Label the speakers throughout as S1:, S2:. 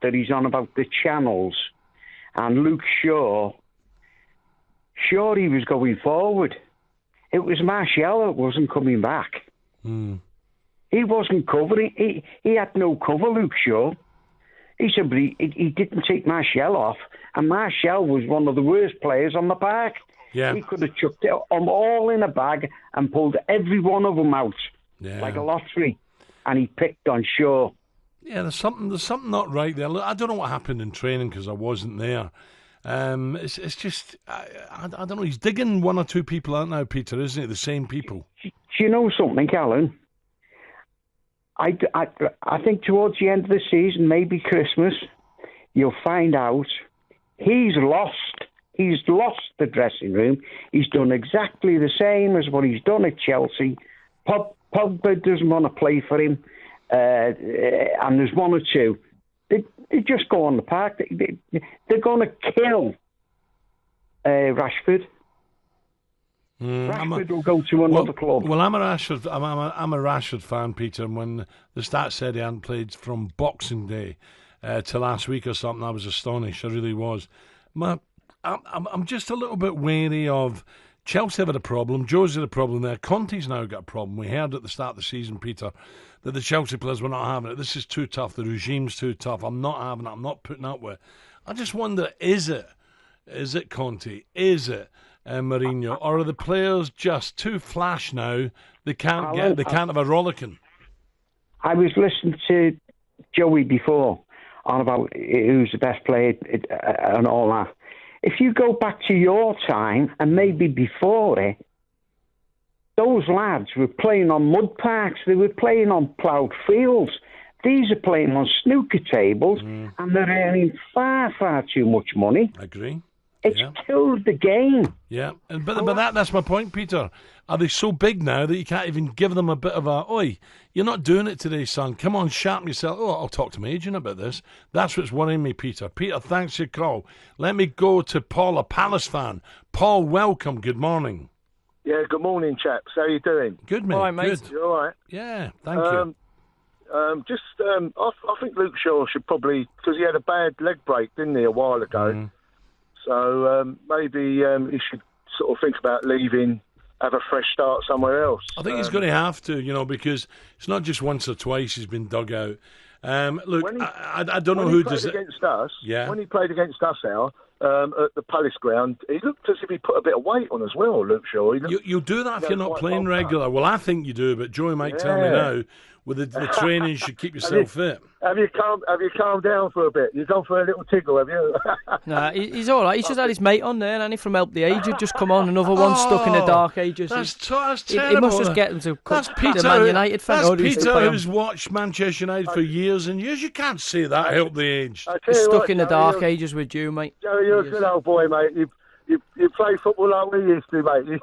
S1: That he's on about the channels, and Luke Shaw, sure he was going forward. It was Martial that wasn't coming back. He wasn't covering. He had no cover, Luke Shaw. He said, but he didn't take Martial off, and Martial was one of the worst players on the park.
S2: Yeah.
S1: He could have chucked them all in a bag and pulled every one of them out like a lottery, and he picked on Shaw.
S2: Yeah, there's something not right there. Look, I don't know what happened in training because I wasn't there. It's just I don't know. He's digging one or two people out now, Peter, isn't it? The same people.
S1: Do you know something, Alan? I think towards the end of the season, maybe Christmas, you'll find out he's lost. He's lost the dressing room. He's done exactly the same as what he's done at Chelsea. Pogba doesn't want to play for him. And there's one or two. They just go on the park. They're going to kill Rashford. Rashford will go to another club.
S2: Well, I'm a Rashford fan, Peter. And when the stats said he hadn't played from Boxing Day to last week or something, I was astonished. I really was. I'm just a little bit wary of. Chelsea have had a problem. Jose had a problem there. Conte's now got a problem. We heard at the start of the season, Peter, that the Chelsea players were not having it. This is too tough. The regime's too tough. I'm not having it. I'm not putting up with it. I just wonder, is it Conte? Is it Mourinho? Or are the players just too flash now? They can't have a rollicking.
S1: I was listening to Joey before on about who's the best player and all that. If you go back to your time, and maybe before it, those lads were playing on mud parks, they were playing on ploughed fields. These are playing on snooker tables, and they're earning far, far too much money.
S2: I agree.
S1: It's killed the game.
S2: Yeah, but that's my point, Peter. Are they so big now that you can't even give them a bit of a, oi, you're not doing it today, son. Come on, sharpen yourself. Oh, I'll talk to my agent about this. That's what's worrying me, Peter. Peter, thanks for your call. Let me go to Paul, a Palace fan. Paul, welcome. Good morning.
S3: Yeah, good morning, chaps. How are you doing?
S2: Good, mate.
S4: All right, mate.
S2: Good.
S3: You all right?
S2: Yeah, thank you.
S3: I think Luke Shaw should probably, because he had a bad leg break, didn't he, a while ago? So maybe he should sort of think about leaving, have a fresh start somewhere else.
S2: I think he's going to have to, because it's not just once or twice he's been dug out. Look, I don't know who does it.
S3: Against us,
S2: yeah.
S3: When he played against us, Al, at the Palace ground, he looked as if he put a bit of weight on as well, Luke Shaw.
S2: You do that if you're not playing regular. Well, I think you do, but Joey might tell me now, with the training, you should keep yourself fit.
S3: Have you calmed down for a bit? You've gone for a little tickle, have you?
S4: Nah, he's all right. He's just had his mate on there, and he from Help the Aged just come on. Another one stuck in the Dark Ages.
S2: That's terrible.
S4: He must just get them to cut
S2: Peter,
S4: the Man United fan.
S2: That's Peter who's watched Manchester United for years and years. You can't say that, Help the Aged.
S4: He's stuck in the Dark Ages with you, mate.
S3: Joe, you're a good old boy, mate. You play football like we used to, mate.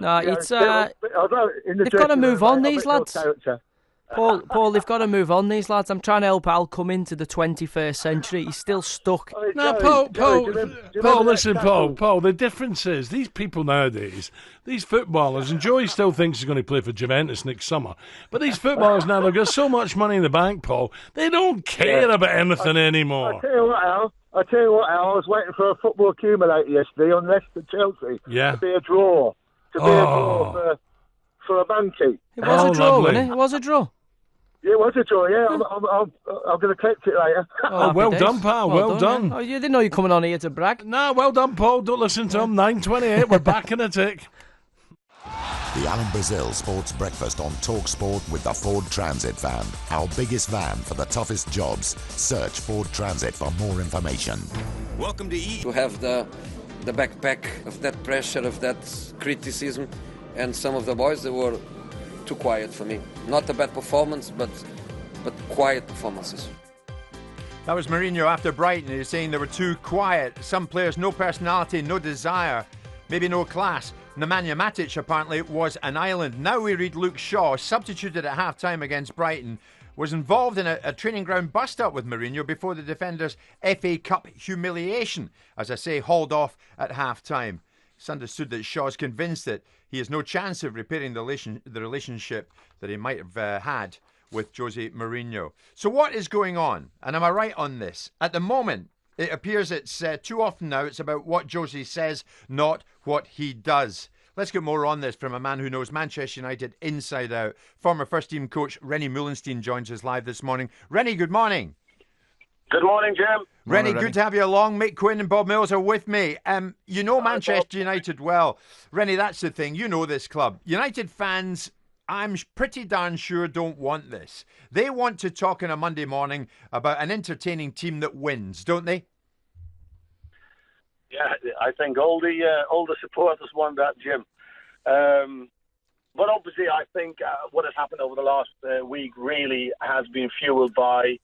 S4: No, it's they've got to move on, these lads. Paul, they've got to move on, these lads. I'm trying to help Al come into the 21st century. He's still stuck.
S2: No, Paul, listen, Paul, the difference is these people nowadays, these footballers, and Joey still thinks he's going to play for Juventus next summer, but these footballers now, they've got so much money in the bank, Paul, they don't care about anything anymore.
S3: I tell you what, Al, I was waiting for a football accumulator yesterday on Leicester Chelsea to be a draw. A draw for a monkey.
S4: It was a draw, wasn't it? It was a draw.
S3: Yeah, it was a draw, yeah. I'm going to collect it later.
S2: Well done, pal. Well done.
S4: Oh, you didn't know you were coming on here to brag.
S2: No, well done, Paul. Don't listen to him. 9:28. We're back in a tick.
S5: The Alan Brazil Sports Breakfast on Talk Sport with the Ford Transit van. Our biggest van for the toughest jobs. Search Ford Transit for more information.
S6: Welcome to E. To have the backpack of that pressure, of that criticism, and some of the boys, they were too quiet for me. Not a bad performance, but quiet performances.
S7: That was Mourinho after Brighton. He was saying they were too quiet. Some players, no personality, no desire, maybe no class. Nemanja Matic apparently was an island. Now we read Luke Shaw, substituted at half-time against Brighton, was involved in a training ground bust-up with Mourinho before the defenders' FA Cup humiliation, as I say, hauled off at half-time. It's understood that Shaw's convinced that he has no chance of repairing the relationship that he might have had with Jose Mourinho. So what is going on? And am I right on this? At the moment, it appears it's too often now it's about what Jose says, not what he does. Let's get more on this from a man who knows Manchester United inside out. Former first-team coach Rennie Meulenstein joins us live this morning. Rennie, good morning.
S3: Good morning, Jim.
S7: Rennie, good to have you along. Mick Quinn and Bob Mills are with me. You know Manchester United well. Rennie, that's the thing. You know this club. United fans, I'm pretty darn sure, don't want this. They want to talk on a Monday morning about an entertaining team that wins, don't they?
S3: Yeah, I think all the supporters want that, Jim. But obviously, I think what has happened over the last week really has been fueled by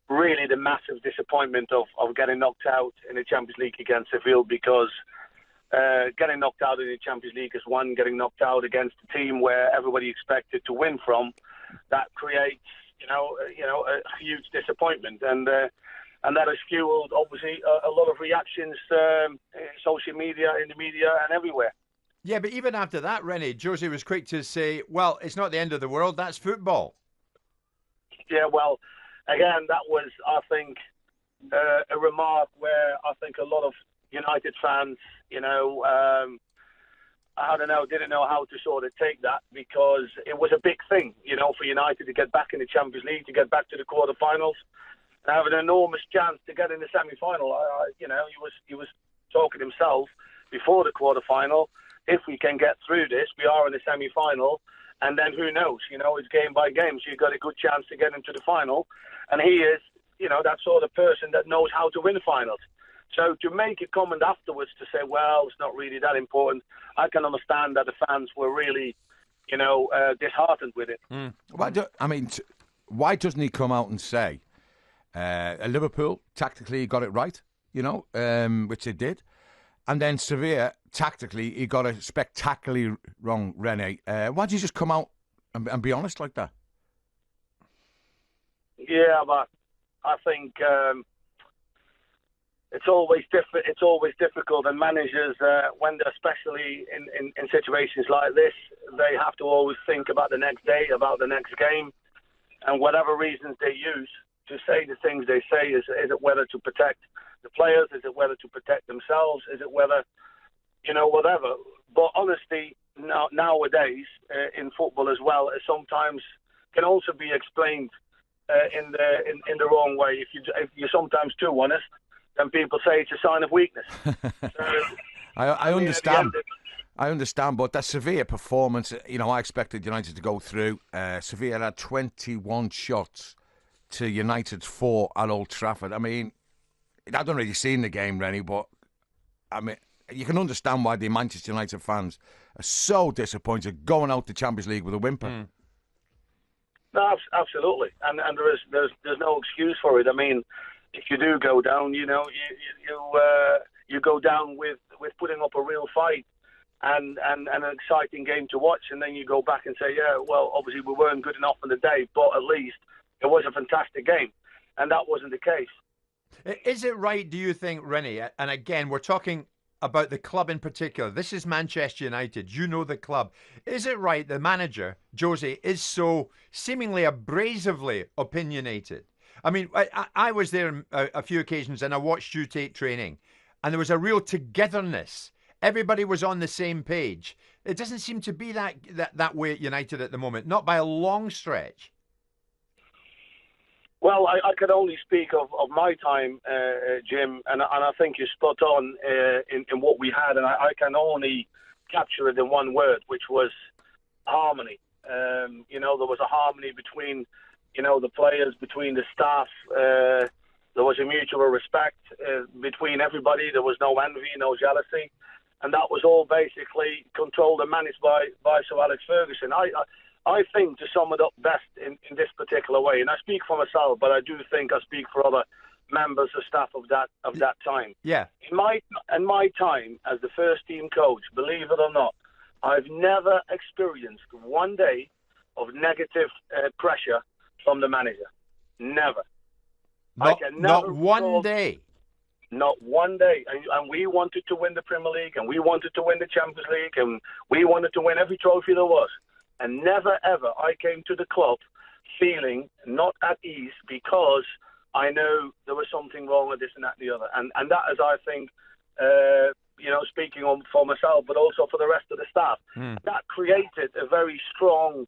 S3: really the massive disappointment of getting knocked out in the Champions League against Seville, because getting knocked out in the Champions League is one, getting knocked out against a team where everybody expected to win from, that creates, a huge disappointment. And that has fueled, obviously, a lot of reactions in social media, in the media and everywhere.
S7: Yeah, but even after that, Rennie, Jose was quick to say, well, it's not the end of the world, that's football.
S3: Yeah, well, again, that was, I think, a remark where I think a lot of United fans, didn't know how to sort of take that, because it was a big thing, for United to get back in the Champions League, to get back to the quarterfinals, and have an enormous chance to get in the semi-final. He was talking himself before the quarterfinal. If we can get through this, we are in the semi-final. And then who knows? It's game by game. So you've got a good chance to get into the final. And he is, that sort of person that knows how to win finals. So to make a comment afterwards to say, well, it's not really that important, I can understand that the fans were really, disheartened with it.
S8: Mm. Why doesn't he come out and say, Liverpool tactically got it right, which they did. And then Sevilla, tactically, he got it spectacularly wrong, Rennie. Why don't you just come out and be honest like that?
S3: Yeah, but I think it's always difficult, and managers, when they're especially in situations like this, they have to always think about the next day, about the next game, and whatever reasons they use to say the things they say, is it whether to protect the players, is it whether to protect themselves, is it whether, whatever. But honesty nowadays in football as well, sometimes can also be explained in the wrong way. If you're sometimes too honest, then people say it's a sign of weakness.
S8: I understand. I understand, but that Sevilla performance, I expected United to go through. Sevilla had 21 shots to United's 4 at Old Trafford. I mean, I don't really see in the game, Rennie, but I mean, you can understand why the Manchester United fans are so disappointed going out the Champions League with a whimper. Mm.
S3: No, absolutely, and there's no excuse for it. I mean, if you do go down, you go down with putting up a real fight and an exciting game to watch, and then you go back and say, yeah, well, obviously we weren't good enough on the day, but at least it was a fantastic game, and that wasn't the case.
S7: Is it right, do you think, Rennie, and again, we're talking about the club in particular, this is Manchester United, you know the club, is it right the manager, Jose, is so seemingly abrasively opinionated? I mean, I was there a few occasions and I watched you take training, and there was a real togetherness. Everybody was on the same page. It doesn't seem to be that way at United at the moment, not by a long stretch.
S3: Well, I can only speak of my time, Jim, and I think you're spot on in what we had, and I can only capture it in one word, which was harmony. There was a harmony between, the players, between the staff. There was a mutual respect between everybody. There was no envy, no jealousy, and that was all basically controlled and managed by Sir Alex Ferguson. I think, to sum it up best in this particular way, and I speak for myself, but I do think I speak for other members of staff of that time.
S7: Yeah.
S3: In my time as the first team coach, believe it or not, I've never experienced one day of negative pressure from the manager. Never.
S7: Not one day.
S3: Not one day. And we wanted to win the Premier League, and we wanted to win the Champions League, and we wanted to win every trophy there was. And never, ever I came to the club feeling not at ease because I know there was something wrong with this and that and the other. And that is, I think, speaking for myself, but also for the rest of the staff, that created a very strong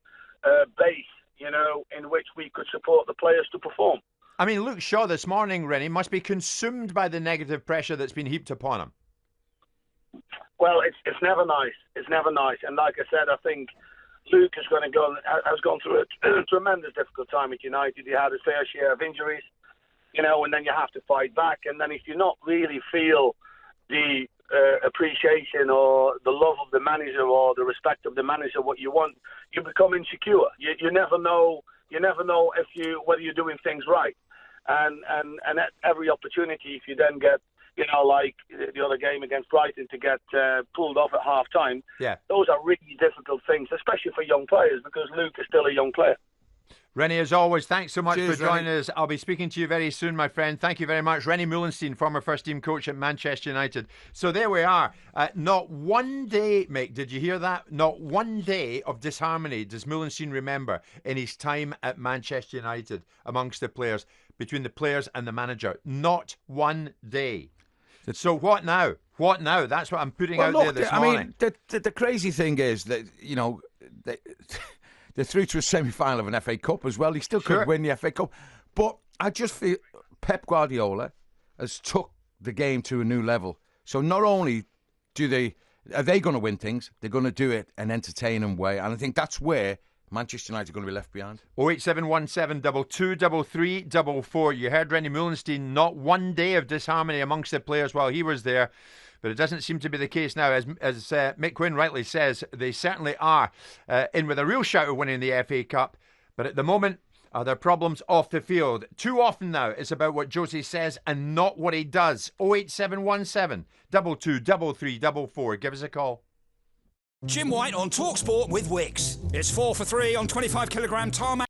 S3: base, in which we could support the players to perform.
S7: I mean, Luke Shaw this morning, Rennie, must be consumed by the negative pressure that's been heaped upon him.
S3: Well, it's never nice. It's never nice. And like I said, I think Luke has gone through a tremendous difficult time at United. He had his fair share of injuries, and then you have to fight back. And then if you not really feel the appreciation or the love of the manager or the respect of the manager, what you want, you become insecure. You never know. You never know whether you're doing things right. And at every opportunity, if you then get, like the other game against Brighton, to get pulled off at half time, those are really difficult things, especially for young players, because Luke is still a young player.
S7: Rennie, as always, thanks so much for joining
S8: Rennie.
S7: us. I'll be speaking to you very soon, my friend. Thank you very much. Rennie Moulenstein, former first-team coach at Manchester United. So there we are. Not one day, Mick, did you hear that? Not one day of disharmony does Moulenstein remember in his time at Manchester United amongst the players, between the players and the manager. Not one day. So what now? What now? That's what I'm putting out there this morning.
S8: I mean, the crazy thing is that, they're through to a semi-final of an FA Cup as well. He still could win the FA Cup. But I just feel Pep Guardiola has took the game to a new level. So not only are they going to win things, they're going to do it in an entertaining way. And I think that's where Manchester United are going to be left behind.
S7: 08717 2233 44. You heard Rennie Moulenstein, not one day of disharmony amongst the players while he was there. But it doesn't seem to be the case now. As Mick Quinn rightly says, they certainly are in with a real shout of winning the FA Cup. But at the moment, are there problems off the field? Too often now, it's about what Jose says and not what he does. 08717 2233 44. Give us a call.
S9: Jim White on TalkSport with Wix. It's 4 for 3 on 25 kilogram tarmac.